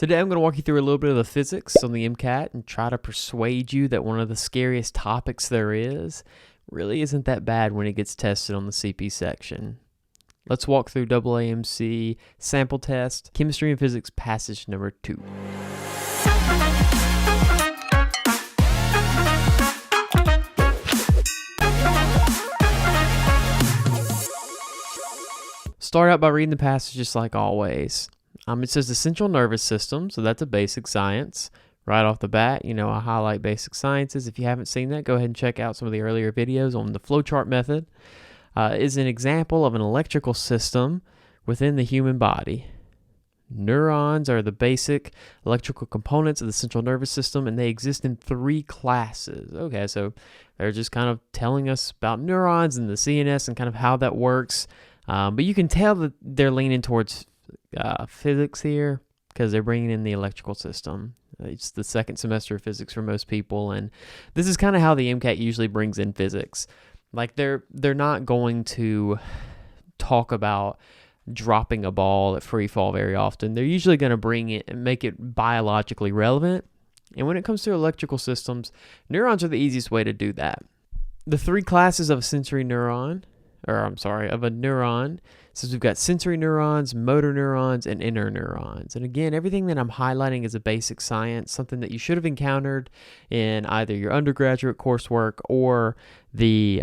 Today I'm going to walk you through a little bit of the physics on the MCAT and try to persuade you that one of the scariest topics there is really isn't that bad when it gets tested on the CP section. Let's walk through AAMC sample test, chemistry and physics passage number 2. Start out by reading the passage just like always. It says the central nervous system, so that's a basic science. Right off the bat, I highlight basic sciences. If you haven't seen that, go ahead and check out some of the earlier videos on the flowchart method. Is an example of an electrical system within the human body. Neurons are the basic electrical components of the central nervous system, and they exist in 3 classes. Okay, so they're just kind of telling us about neurons and the CNS and kind of how that works. But you can tell that they're leaning towards physics here because they're bringing in the electrical system. It's the second semester of physics for most people, and this is kind of how the MCAT usually brings in physics. Like they're not going to talk about dropping a ball at free fall very often. They're usually going to bring it and make it biologically relevant. And when it comes to electrical systems, neurons are the easiest way to do that. The 3 classes of a neuron. So we've got sensory neurons, motor neurons, and interneurons. And again, everything that I'm highlighting is a basic science, something that you should have encountered in either your undergraduate coursework or the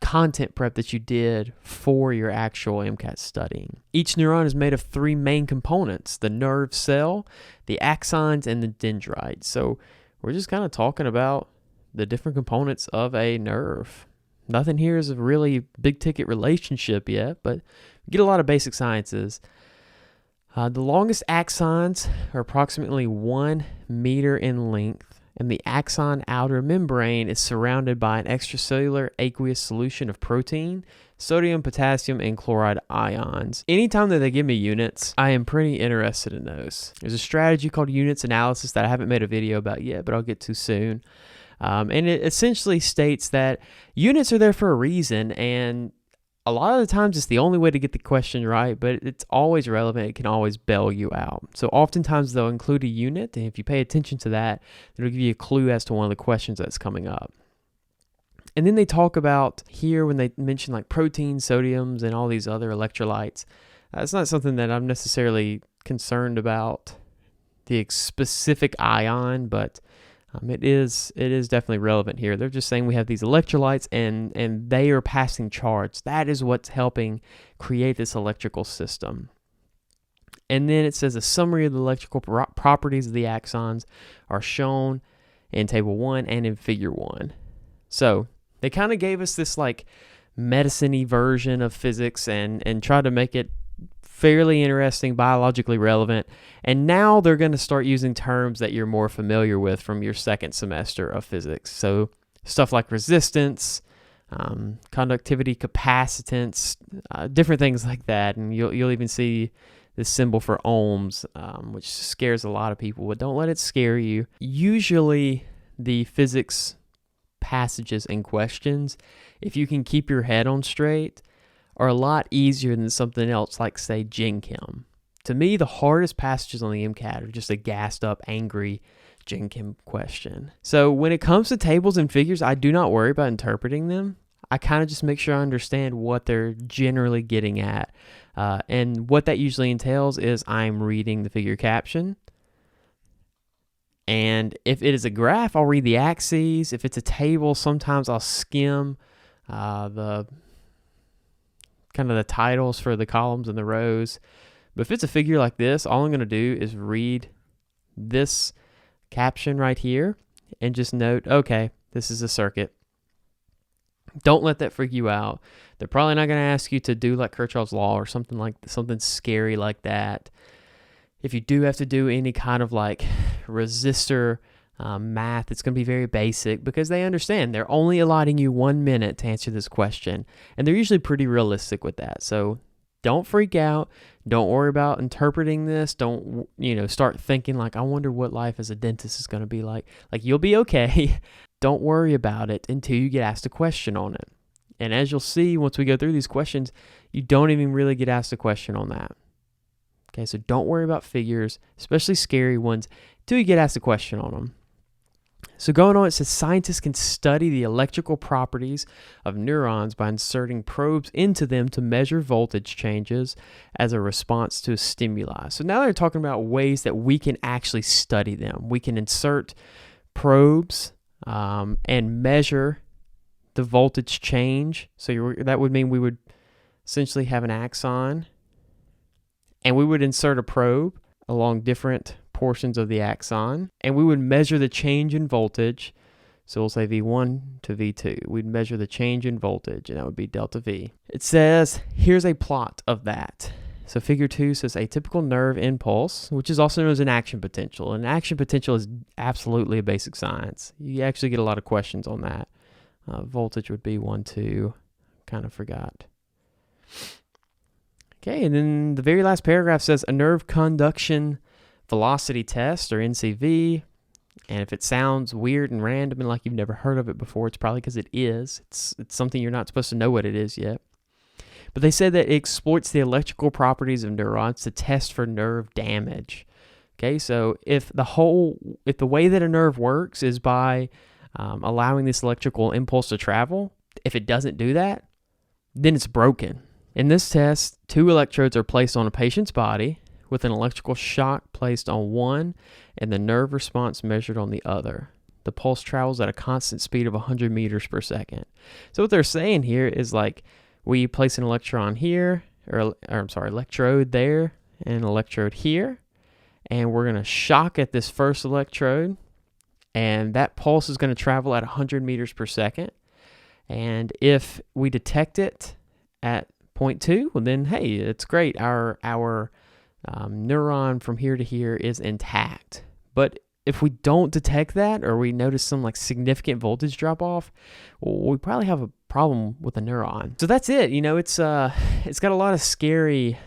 content prep that you did for your actual MCAT studying. Each neuron is made of 3 main components: the nerve cell, the axons, and the dendrites. So we're just kind of talking about the different components of a nerve. Nothing here is a really big ticket relationship yet, but we get a lot of basic sciences. The longest axons are approximately 1 meter in length, and the axon outer membrane is surrounded by an extracellular aqueous solution of protein, sodium, potassium, and chloride ions. Anytime that they give me units, I am pretty interested in those. There's a strategy called units analysis that I haven't made a video about yet, but I'll get to soon. And it essentially states that units are there for a reason, and a lot of the times it's the only way to get the question right, but it's always relevant. It can always bail you out. So oftentimes they'll include a unit, and if you pay attention to that, it'll give you a clue as to one of the questions that's coming up. And then they talk about here when they mention like proteins, sodiums, and all these other electrolytes. It's not something that I'm necessarily concerned about the specific ion, but it is definitely relevant here. They're just saying we have these electrolytes and they are passing charge. That is what's helping create this electrical system. And then it says a summary of the electrical properties of the axons are shown in Table 1 and in Figure 1. So they kind of gave us this like medicine-y version of physics and tried to make it fairly interesting, biologically relevant, and now they're going to start using terms that you're more familiar with from your second semester of physics. So stuff like resistance, conductivity, capacitance, different things like that, and you'll even see this symbol for ohms, which scares a lot of people, but don't let it scare you. Usually the physics passages and questions, if you can keep your head on straight, are a lot easier than something else like, say, Gen Chem. To me, the hardest passages on the MCAT are just a gassed up, angry Gen Chem question. So when it comes to tables and figures, I do not worry about interpreting them. I kind of just make sure I understand what they're generally getting at. And what that usually entails is I'm reading the figure caption. And if it is a graph, I'll read the axes. If it's a table, sometimes I'll skim the titles for the columns and the rows. But if it's a figure like this, all I'm going to do is read this caption right here and just note, okay, this is a circuit. Don't let that freak you out. They're probably not going to ask you to do like Kirchhoff's law or something scary like that. If you do have to do any kind of like resistor math, it's going to be very basic because they understand they're only allotting you 1 minute to answer this question, and they're usually pretty realistic with that. So don't freak out. Don't worry about interpreting this. Don't start thinking like, I wonder what life as a dentist is going to be like. Like, you'll be okay. Don't worry about it until you get asked a question on it. And as you'll see once we go through these questions, you don't even really get asked a question on that. Okay, so don't worry about figures, especially scary ones, till you get asked a question on them. So going on, it says scientists can study the electrical properties of neurons by inserting probes into them to measure voltage changes as a response to a stimuli. So now they're talking about ways that we can actually study them. We can insert probes and measure the voltage change. So that would mean we would essentially have an axon, and we would insert a probe along different portions of the axon, and we would measure the change in voltage. So we'll say V1 to V2. We'd measure the change in voltage, and that would be delta V. It says, here's a plot of that. So figure 2 says a typical nerve impulse, which is also known as an action potential. And action potential is absolutely a basic science. You actually get a lot of questions on that. Voltage would be 1, 2. Kind of forgot. Okay, and then the very last paragraph says a nerve conduction velocity test, or NCV. And if it sounds weird and random and like you've never heard of it before, it's probably because it is. It's something you're not supposed to know what it is yet. But they said that it exploits the electrical properties of neurons to test for nerve damage. Okay, so if the way that a nerve works is by allowing this electrical impulse to travel, if it doesn't do that, then it's broken. In this test, 2 electrodes are placed on a patient's body with an electrical shock placed on one and the nerve response measured on the other. The pulse travels at a constant speed of 100 meters per second. So what they're saying here is like we place an electron here, electrode there and an electrode here, and we're going to shock at this first electrode, and that pulse is going to travel at 100 meters per second. And if we detect it at 0.2, well then, hey, it's great. Our neuron from here to here is intact. But if we don't detect that, or we notice some like significant voltage drop off, well, we probably have a problem with the neuron. So that's it. It's got a lot of scary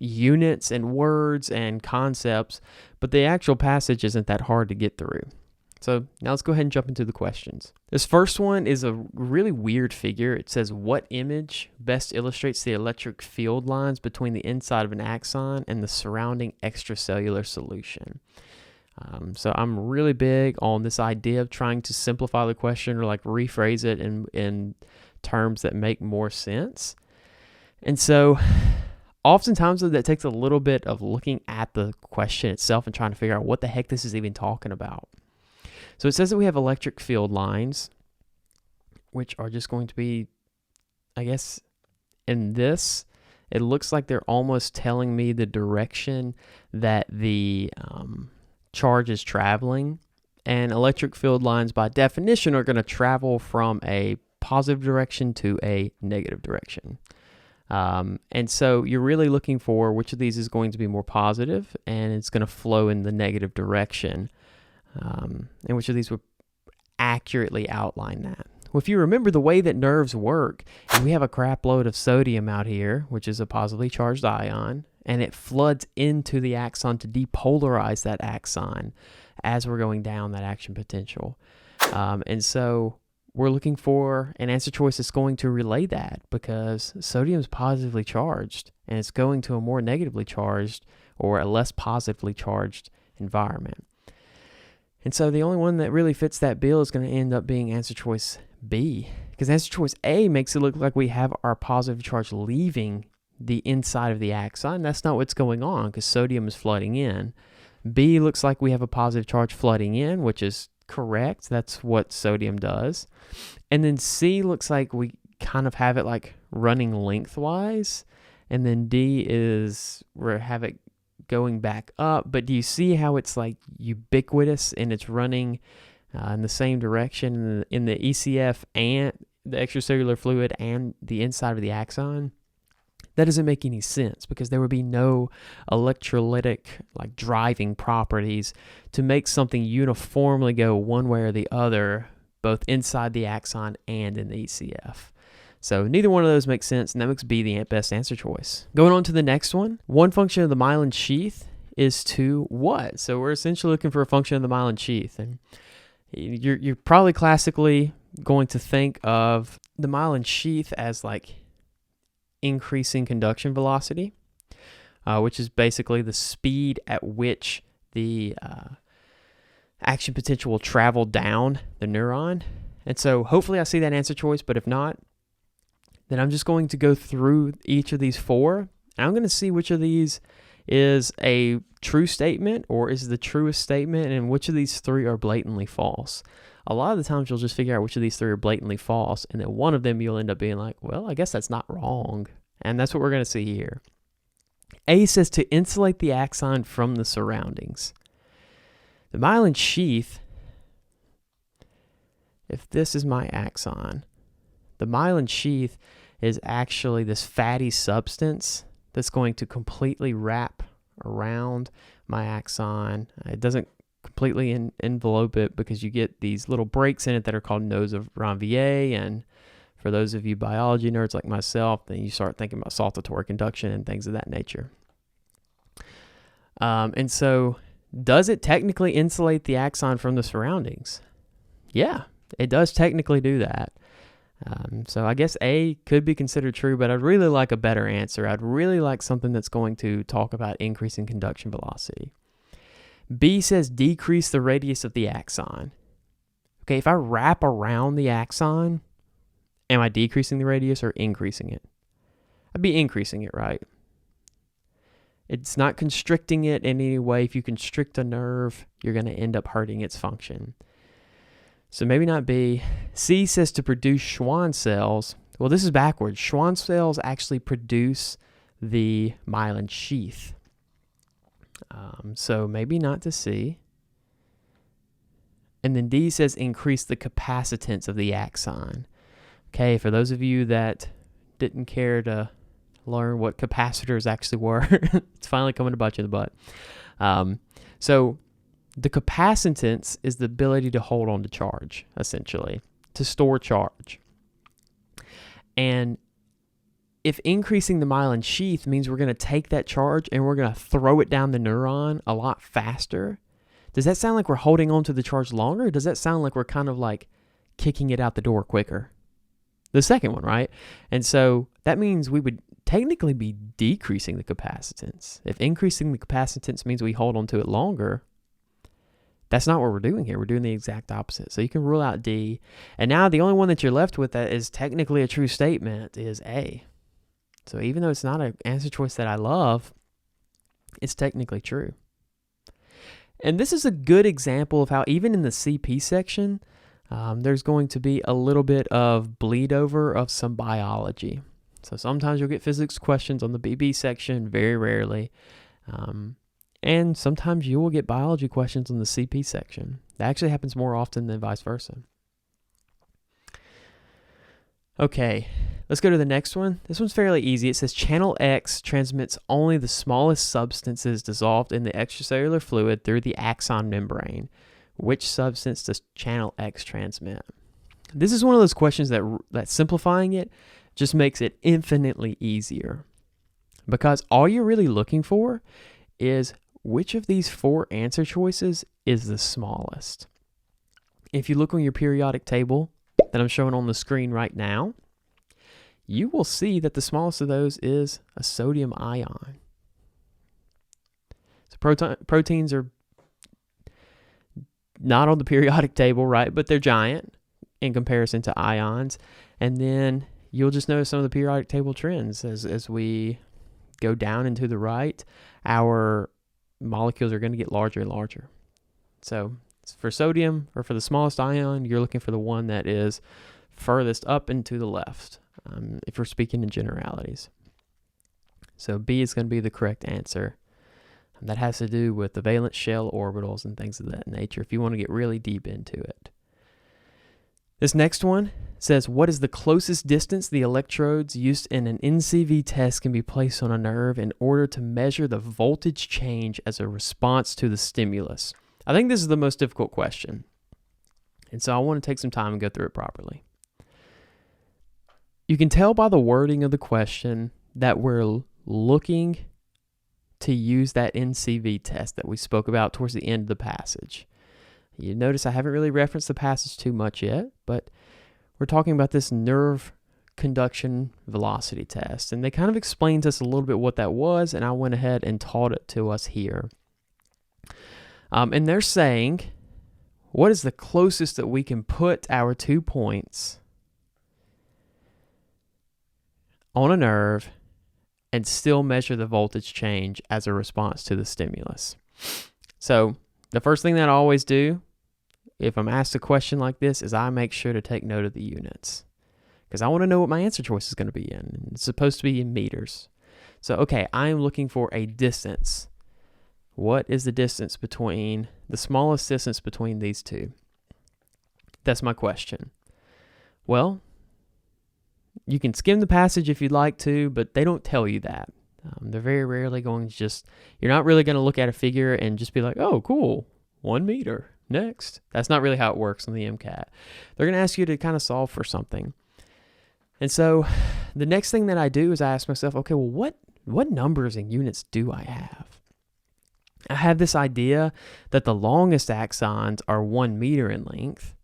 units and words and concepts, but the actual passage isn't that hard to get through. So now let's go ahead and jump into the questions. This first one is a really weird figure. It says, what image best illustrates the electric field lines between the inside of an axon and the surrounding extracellular solution? So I'm really big on this idea of trying to simplify the question or like rephrase it in terms that make more sense. And so oftentimes that takes a little bit of looking at the question itself and trying to figure out what the heck this is even talking about. So it says that we have electric field lines, which are just going to be, I guess, in this, it looks like they're almost telling me the direction that the charge is traveling. And electric field lines, by definition, are going to travel from a positive direction to a negative direction. And so you're really looking for which of these is going to be more positive, and it's going to flow in the negative direction. And which of these would accurately outline that? Well, if you remember the way that nerves work, and we have a crap load of sodium out here, which is a positively charged ion, and it floods into the axon to depolarize that axon as we're going down that action potential. And so we're looking for an answer choice that's going to relay that, because sodium is positively charged and it's going to a more negatively charged or a less positively charged environment. And so the only one that really fits that bill is going to end up being answer choice B, because answer choice A makes it look like we have our positive charge leaving the inside of the axon. That's not what's going on, because sodium is flooding in. B looks like we have a positive charge flooding in, which is correct. That's what sodium does. And then C looks like we kind of have it like running lengthwise. And then D is we have it going back up. But do you see how it's like ubiquitous and it's running in the same direction in the ECF and the extracellular fluid and the inside of the axon? That doesn't make any sense, because there would be no electrolytic like driving properties to make something uniformly go one way or the other, both inside the axon and in the ECF. So neither one of those makes sense, and that makes B the best answer choice. Going on to the next one, one function of the myelin sheath is to what? So we're essentially looking for a function of the myelin sheath, and you're probably classically going to think of the myelin sheath as like increasing conduction velocity. which is basically the speed at which the action potential will travel down the neuron. And so hopefully I see that answer choice, but if not, then I'm just going to go through each of these 4, and I'm going to see which of these is a true statement or is the truest statement, and which of these 3 are blatantly false. A lot of the times you'll just figure out which of these 3 are blatantly false, and then one of them you'll end up being like, well, I guess that's not wrong. And that's what we're going to see here. A says to insulate the axon from the surroundings. The myelin sheath, if this is my axon, the myelin sheath is actually this fatty substance that's going to completely wrap around my axon. It doesn't completely envelope it because you get these little breaks in it that are called nodes of Ranvier. And for those of you biology nerds like myself, then you start thinking about saltatory conduction and things of that nature. And so, does it technically insulate the axon from the surroundings? Yeah, it does technically do that. So I guess A could be considered true, but I'd really like a better answer. I'd really like something that's going to talk about increasing conduction velocity. B says decrease the radius of the axon. Okay, if I wrap around the axon, am I decreasing the radius or increasing it? I'd be increasing it, right? It's not constricting it in any way. If you constrict a nerve, you're going to end up hurting its function. So maybe not B. C says to produce Schwann cells. Well, this is backwards. Schwann cells actually produce the myelin sheath. So maybe not to C. And then D says increase the capacitance of the axon. Okay, for those of you that didn't care to learn what capacitors actually were, it's finally coming to bite you in the butt. So the capacitance is the ability to hold on to charge, essentially, to store charge. And if increasing the myelin sheath means we're going to take that charge and we're going to throw it down the neuron a lot faster, does that sound like we're holding on to the charge longer? Or does that sound like we're kind of like kicking it out the door quicker? The second one, right? And so that means we would technically be decreasing the capacitance. If increasing the capacitance means we hold on to it longer, that's not what we're doing here. We're doing the exact opposite. So you can rule out D. And now the only one that you're left with that is technically a true statement is A. So even though it's not an answer choice that I love, it's technically true. And this is a good example of how even in the CP section, there's going to be a little bit of bleed over of some biology. So sometimes you'll get physics questions on the BB section, very rarely. And sometimes you will get biology questions on the CP section. That actually happens more often than vice versa. Okay, let's go to the next one. This one's fairly easy. It says channel X transmits only the smallest substances dissolved in the extracellular fluid through the axon membrane. Which substance does channel X transmit? This is one of those questions that simplifying it just makes it infinitely easier. Because all you're really looking for is which of these 4 answer choices is the smallest. If you look on your periodic table that I'm showing on the screen right now, you will see that the smallest of those is a sodium ion. So proteins are not on the periodic table, right? But they're giant in comparison to ions. And then you'll just notice some of the periodic table trends as we go down and to the right, our molecules are going to get larger and larger. So for sodium, or for the smallest ion, you're looking for the one that is furthest up and to the left, if we're speaking in generalities. So B is going to be the correct answer. That has to do with the valence shell orbitals and things of that nature, if you want to get really deep into it. This next one says, what is the closest distance the electrodes used in an NCV test can be placed on a nerve in order to measure the voltage change as a response to the stimulus? I think this is the most difficult question. And so I want to take some time and go through it properly. You can tell by the wording of the question that we're looking to use that NCV test that we spoke about towards the end of the passage. You notice I haven't really referenced the passage too much yet, but we're talking about this nerve conduction velocity test. And they kind of explained to us a little bit what that was, and I went ahead and taught it to us here. And they're saying, what is the closest that we can put our 2 points on a nerve and still measure the voltage change as a response to the stimulus? So the first thing that I always do if I'm asked a question like this is I make sure to take note of the units, because I want to know what my answer choice is going to be in. It's supposed to be in meters. So, okay, I'm looking for a distance. What is the distance between, the smallest distance between these two? That's my question. Well, you can skim the passage if you'd like to, but they don't tell you that. They're very rarely going to just, you're not really going to look at a figure and just be like, oh, cool, 1 meter, next. That's not really how it works on the MCAT. They're going to ask you to kind of solve for something. And so the next thing that I do is I ask myself, okay, well, what numbers and units do I have? I have this idea that the longest axons are 1 meter in length.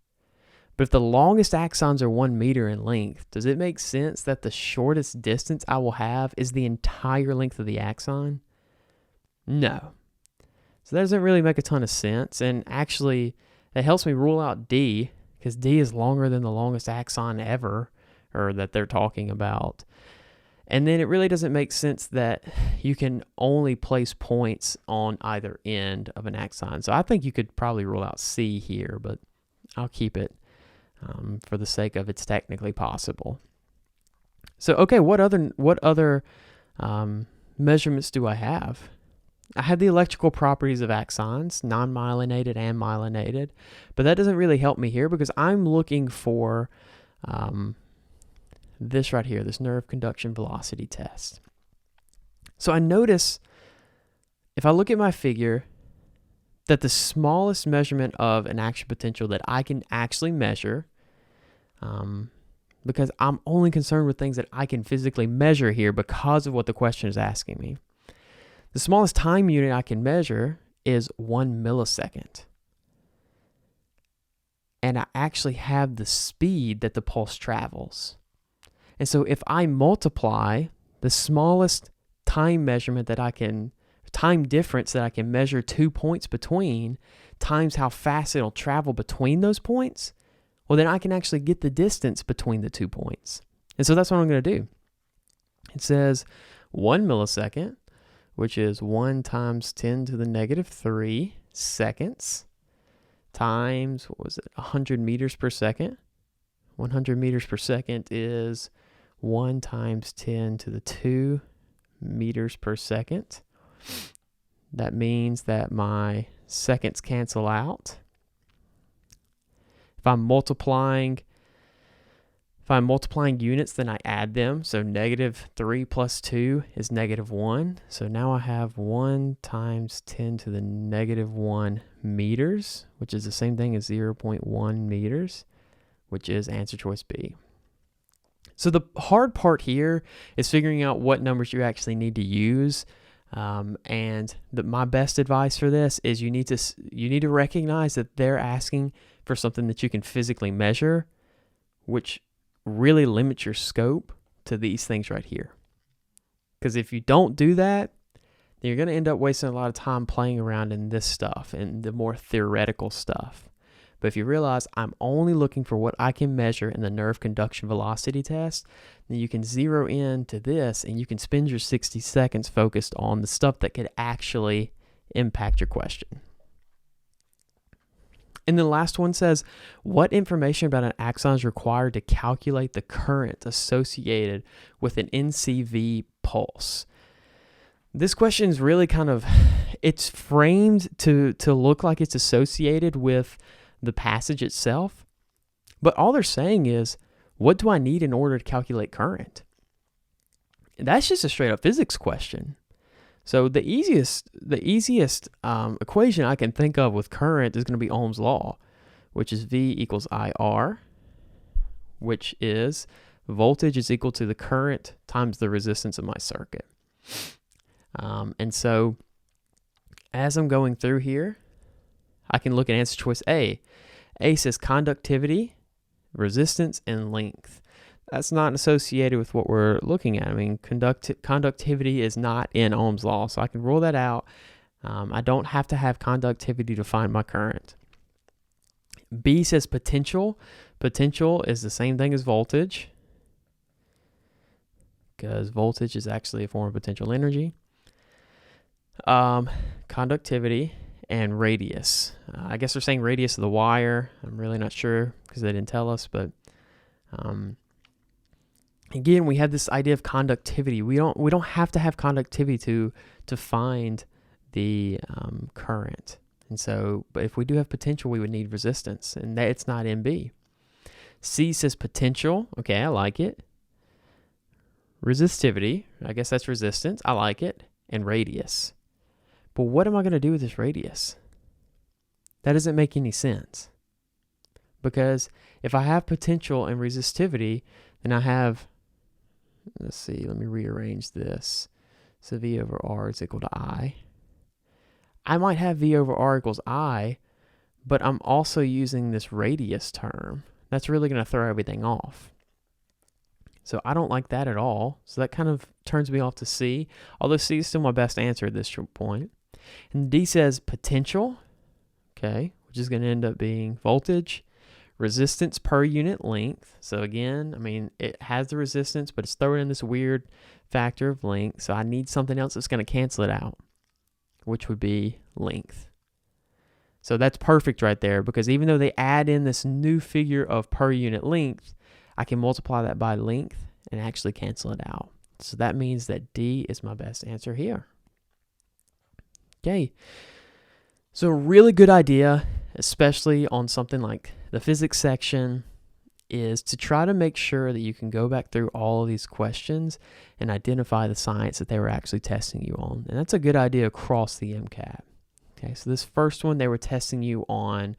But if the longest axons are 1 meter in length, does it make sense that the shortest distance I will have is the entire length of the axon? No. So that doesn't really make a ton of sense. And actually, it helps me rule out D, because D is longer than the longest axon ever, or that they're talking about. And then it really doesn't make sense that you can only place points on either end of an axon. So I think you could probably rule out C here, but I'll keep it for the sake of it's technically possible. So, okay, what other measurements do I have? I have the electrical properties of axons, non-myelinated and myelinated, but that doesn't really help me here because I'm looking for this right here, this nerve conduction velocity test. So I notice, if I look at my figure, that the smallest measurement of an action potential that I can actually measure, because I'm only concerned with things that I can physically measure here because of what the question is asking me. The smallest time unit I can measure is 1 millisecond. And I actually have the speed that the pulse travels. And so if I multiply the smallest time measurement that I can, time difference that I can measure 2 points between, times how fast it'll travel between those points, well, then I can actually get the distance between the 2 points. And so that's what I'm going to do. It says 1 millisecond, which is 1 times 10 to the negative 3 seconds, times, what was it, 100 meters per second. 100 meters per second is 1 times 10 to the 2 meters per second. That means that my seconds cancel out. If I'm multiplying units, then I add them. So negative 3 plus 2 is negative 1. So now I have 1 times 10 to the negative 1 meters, which is the same thing as 0.1 meters, which is answer choice B. So the hard part here is figuring out what numbers you actually need to use. My best advice for this is you need to recognize that they're asking for something that you can physically measure, which really limits your scope to these things right here. Because if you don't do that, then you're going to end up wasting a lot of time playing around in this stuff and the more theoretical stuff. But if you realize I'm only looking for what I can measure in the nerve conduction velocity test, then you can zero in to this and you can spend your 60 seconds focused on the stuff that could actually impact your question. And the last one says, what information about an axon is required to calculate the current associated with an NCV pulse? This question is really it's framed to look like it's associated with the passage itself, but all they're saying is, what do I need in order to calculate current? And that's just a straight up physics question. So the easiest equation I can think of with current is going to be Ohm's law, which is V equals IR, which is voltage is equal to the current times the resistance of my circuit. And so as I'm going through here, I can look at answer choice A. A says conductivity, resistance, and length. that's not associated with what we're looking at. I mean, conductivity is not in Ohm's law, so I can rule that out. I don't have to have conductivity to find my current. B says potential. Potential is the same thing as voltage, because voltage is actually a form of potential energy. Conductivity and radius. I guess they're saying radius of the wire. I'm really not sure because they didn't tell us, but again, we have this idea of conductivity. We don't have to have conductivity to find the current. And so, but if we do have potential, we would need resistance, and it's not in B. C says potential. Okay, I like it. Resistivity, I guess that's resistance. I like it. And radius. But what am I going to do with this radius? That doesn't make any sense. Because if I have potential and resistivity, then I have, let's see, let me rearrange this. So V over R is equal to I. I might have V over R equals I, but I'm also using this radius term. That's really going to throw everything off. So I don't like that at all. So that kind of turns me off to C, although C is still my best answer at this point. And D says potential, okay, which is going to end up being voltage, resistance per unit length. So again, I mean, it has the resistance, but it's throwing in this weird factor of length. So I need something else that's going to cancel it out, which would be length. So that's perfect right there, because even though they add in this new figure of per unit length, I can multiply that by length and actually cancel it out. So that means that D is my best answer here. Okay. So a really good idea, especially on something like the physics section, is to try to make sure that you can go back through all of these questions and identify the science that they were actually testing you on. And that's a good idea across the MCAT. Okay, so this first one, they were testing you on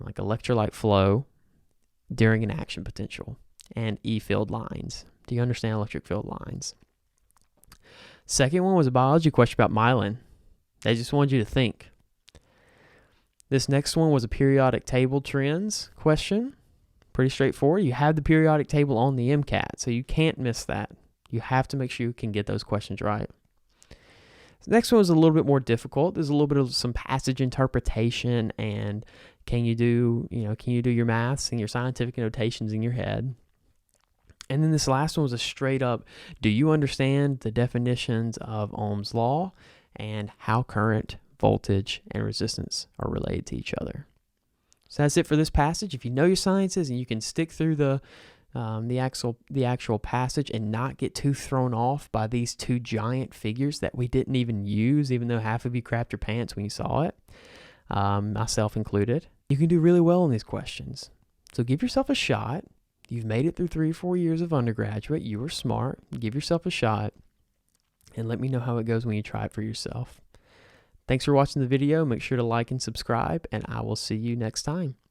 like electrolyte flow during an action potential and E-field lines. Do you understand electric field lines? Second one was a biology question about myelin. They just wanted you to think. This next one was a periodic table trends question. Pretty straightforward. You have the periodic table on the MCAT, so you can't miss that. You have to make sure you can get those questions right. The next one was a little bit more difficult. There's a little bit of some passage interpretation, and can you do your maths and your scientific notations in your head? And then this last one was a straight up, do you understand the definitions of Ohm's law and how current, voltage, and resistance are related to each other? So that's it for this passage. If you know your sciences and you can stick through the actual passage and not get too thrown off by these two giant figures that we didn't even use, even though half of you crapped your pants when you saw it, myself included, you can do really well in these questions. So give yourself a shot. You've made it through 3 or 4 years of undergraduate. You were smart. Give yourself a shot and let me know how it goes when you try it for yourself. Thanks for watching the video. Make sure to like and subscribe, and I will see you next time.